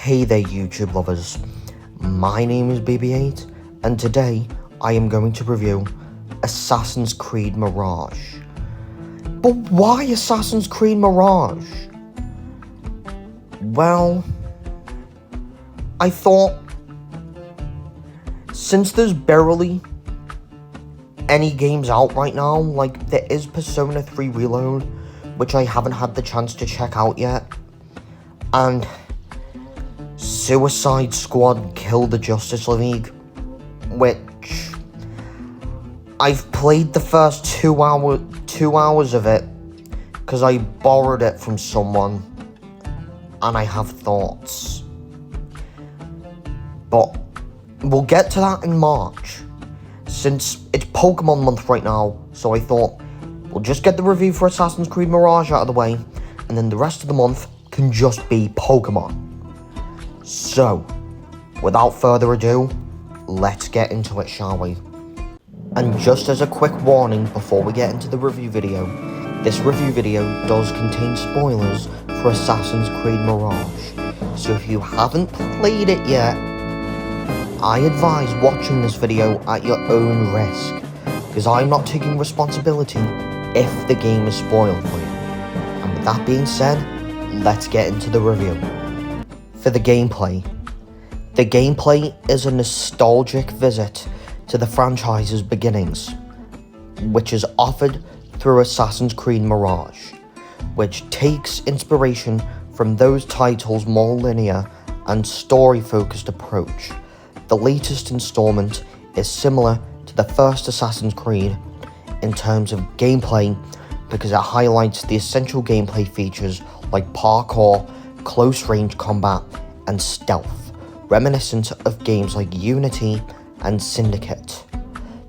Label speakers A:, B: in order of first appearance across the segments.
A: Hey there YouTube lovers, my name is BB8 and today I am going to review Assassin's Creed Mirage. But why Assassin's Creed Mirage? Well, I thought since there's barely any games out right now, like there is Persona 3 Reload, which I haven't had the chance to check out yet, and Suicide Squad Kill the Justice League, which I've played the first 2 hours of it because I borrowed it from someone and I have thoughts. But we'll get to that in March, since it's Pokemon month right now, so I thought we'll just get the review for Assassin's Creed Mirage out of the way, and then the rest of the month can just be Pokemon. So, without further ado, let's get into it, shall we? And just as a quick warning before we get into the review video, this review video does contain spoilers for Assassin's Creed Mirage, so if you haven't played it yet, I advise watching this video at your own risk, because I'm not taking responsibility if the game is spoiled for you. And with that being said, let's get into the review. For the gameplay is a nostalgic visit to the franchise's beginnings, which is offered through Assassin's Creed Mirage, which takes inspiration from those titles' more linear and story-focused approach. The latest installment is similar to the first Assassin's Creed in terms of gameplay because it highlights the essential gameplay features like parkour, close-range combat, and stealth, reminiscent of games like Unity and Syndicate.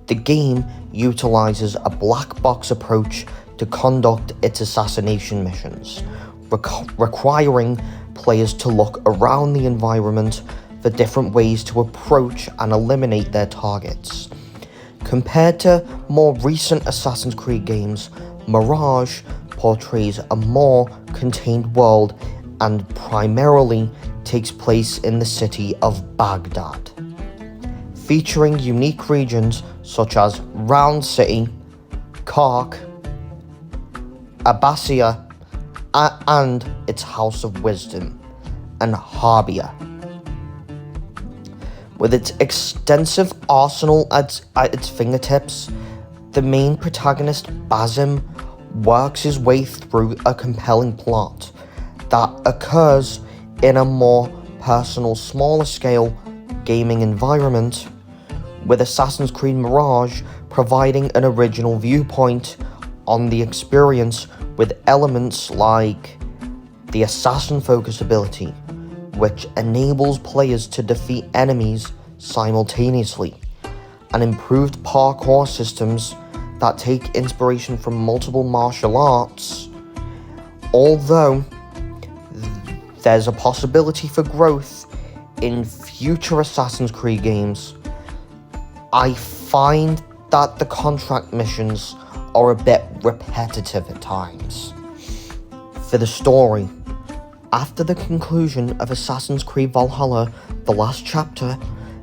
A: The game utilizes a black box approach to conduct its assassination missions, requiring players to look around the environment for different ways to approach and eliminate their targets. Compared to more recent Assassin's Creed games, Mirage portrays a more contained world and primarily takes place in the city of Baghdad, featuring unique regions such as Round City, Kark, Abbasia, and its House of Wisdom, and Harbia. With its extensive arsenal at its fingertips, the main protagonist Basim works his way through a compelling plot that occurs in a more personal, smaller scale gaming environment, with Assassin's Creed Mirage providing an original viewpoint on the experience with elements like the assassin focus ability, which enables players to defeat enemies simultaneously, and improved parkour systems that take inspiration from multiple martial arts. Although there's a possibility for growth in future Assassin's Creed games, I find that the contract missions are a bit repetitive at times. For the story, after the conclusion of Assassin's Creed Valhalla, the last chapter,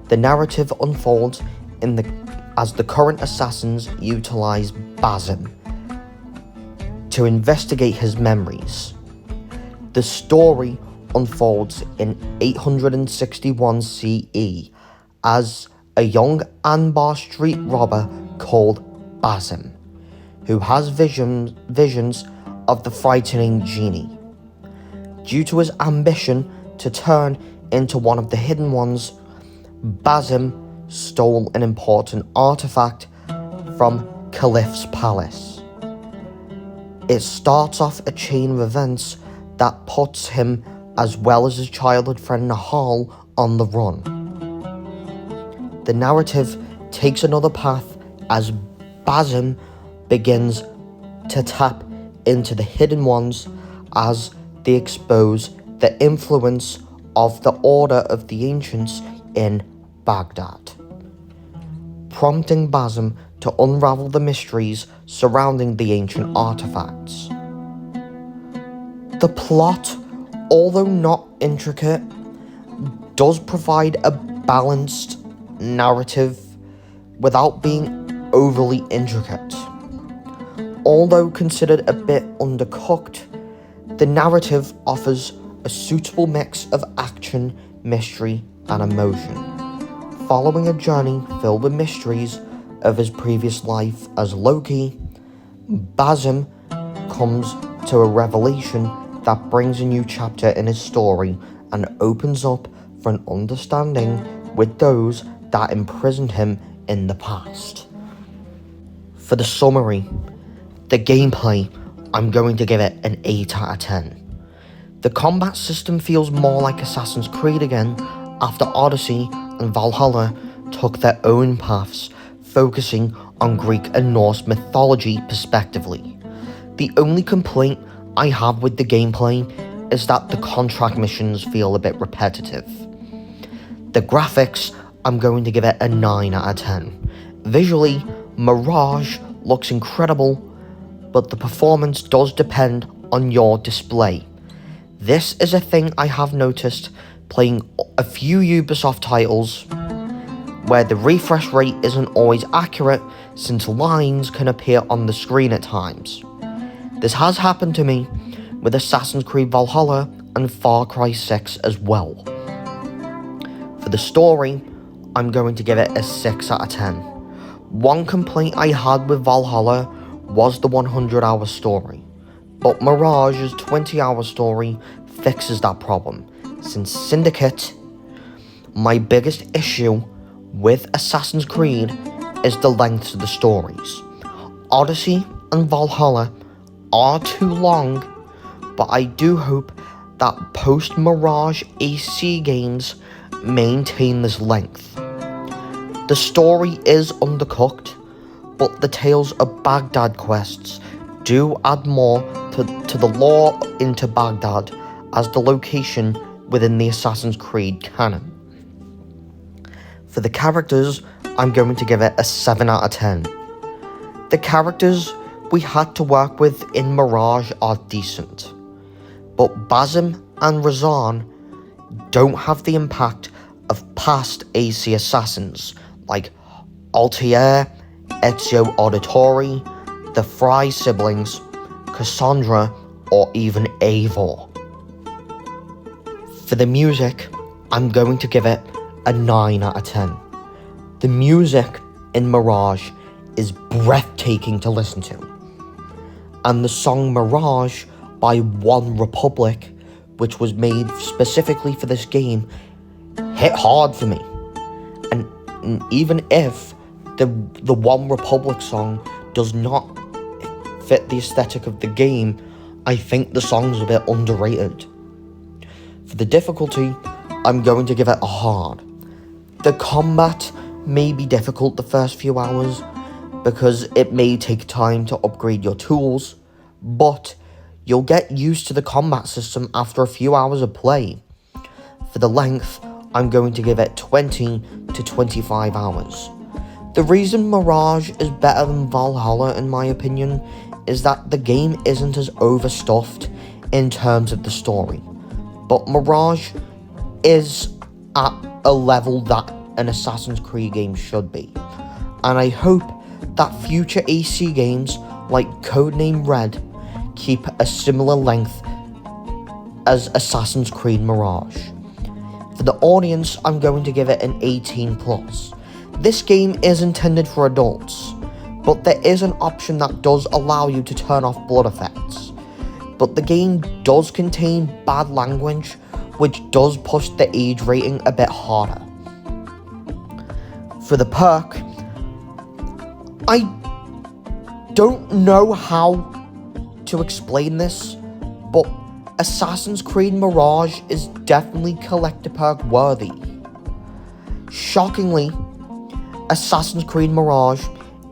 A: the narrative unfolds as the current assassins utilize Basim to investigate his memories. The story unfolds in 861 CE as a young Anbar street robber called Basim, who has visions of the frightening genie. Due to his ambition to turn into one of the hidden ones, Basim stole an important artifact from Caliph's palace. It starts off a chain of events that puts him, as well as his childhood friend Nahal, on the run. The narrative takes another path as Basim begins to tap into the hidden ones as they expose the influence of the Order of the Ancients in Baghdad, prompting Basim to unravel the mysteries surrounding the ancient artifacts. The plot, although not intricate, does provide a balanced narrative without being overly intricate. Although considered a bit undercooked, the narrative offers a suitable mix of action, mystery, and emotion. Following a journey filled with mysteries of his previous life as Loki, Basim comes to a revelation that brings a new chapter in his story and opens up for an understanding with those that imprisoned him in the past. For the summary, the gameplay, I'm going to give it an 8 out of 10. The combat system feels more like Assassin's Creed again after Odyssey and Valhalla took their own paths, focusing on Greek and Norse mythology respectively. The only complaint I have with the gameplay is that the contract missions feel a bit repetitive. The graphics, I'm going to give it a 9 out of 10. Visually, Mirage looks incredible, but the performance does depend on your display. This is a thing I have noticed playing a few Ubisoft titles where the refresh rate isn't always accurate since lines can appear on the screen at times. This has happened to me with Assassin's Creed Valhalla and Far Cry 6 as well. For the story, I'm going to give it a 6 out of 10. One complaint I had with Valhalla was the 100-hour story, but Mirage's 20-hour story fixes that problem. Since Syndicate, my biggest issue with Assassin's Creed is the length of the stories. Odyssey and Valhalla are too long, but I do hope that post-Mirage AC games maintain this length. The story is undercooked, but the Tales of Baghdad quests do add more to the lore into Baghdad as the location within the Assassin's Creed canon. For the characters, I'm going to give it a 7 out of 10. The characters we had to work with in Mirage are decent, but Basim and Razan don't have the impact of past AC assassins like Altair, Ezio Auditore, the Fry siblings, Cassandra, or even Eivor. For the music, I'm going to give it a 9 out of 10. The music in Mirage is breathtaking to listen to, and the song Mirage by One Republic, which was made specifically for this game, hit hard for me. And even if the One Republic song does not fit the aesthetic of the game, I think the song's a bit underrated. For the difficulty, I'm going to give it a hard. The combat may be difficult the first few hours because it may take time to upgrade your tools, but you'll get used to the combat system after a few hours of play. For the length, I'm going to give it 20 to 25 hours. The reason Mirage is better than Valhalla in my opinion is that the game isn't as overstuffed in terms of the story, but Mirage is at a level that an Assassin's Creed game should be, and I hope that future AC games like Codename Red keep a similar length as Assassin's Creed Mirage. For the audience, I'm going to give it an 18+. This game is intended for adults, but there is an option that does allow you to turn off blood effects. But the game does contain bad language, which does push the age rating a bit harder. For the perk, I don't know how to explain this, but Assassin's Creed Mirage is definitely collector perk worthy. Shockingly, Assassin's Creed Mirage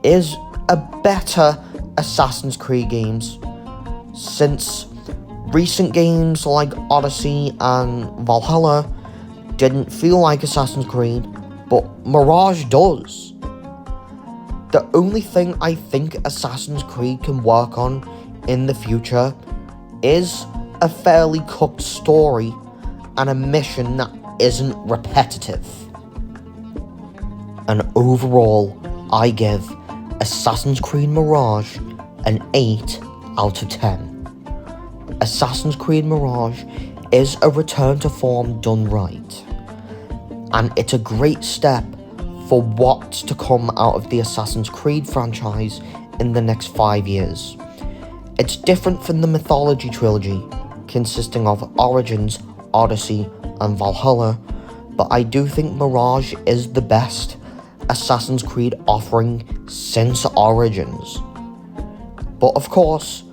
A: is a better Assassin's Creed games, since recent games like Odyssey and Valhalla didn't feel like Assassin's Creed, but Mirage does. The only thing I think Assassin's Creed can work on in the future is a fairly cooked story and a mission that isn't repetitive. And overall, I give Assassin's Creed Mirage an 8 out of 10. Assassin's Creed Mirage is a return to form done right, and it's a great step for what's to come out of the Assassin's Creed franchise in the next 5 years. It's different from the Mythology trilogy, consisting of Origins, Odyssey, and Valhalla, but I do think Mirage is the best Assassin's Creed offering since Origins. But of course,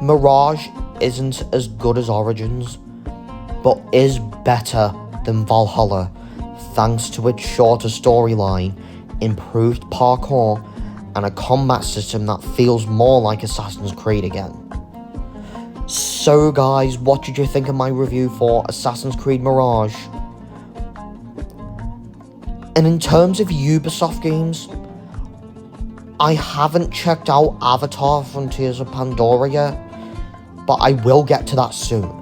A: Mirage isn't as good as Origins, but is better than Valhalla thanks to its shorter storyline, improved parkour, and a combat system that feels more like Assassin's Creed again. So guys, what did you think of my review for Assassin's Creed Mirage? And in terms of Ubisoft games, I haven't checked out Avatar Frontiers of Pandora yet, but I will get to that soon.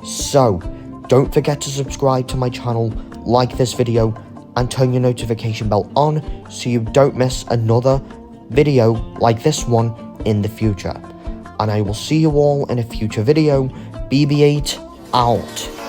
A: So, don't forget to subscribe to my channel, like this video, and turn your notification bell on so you don't miss another video like this one in the future. And I will see you all in a future video. BB8 out.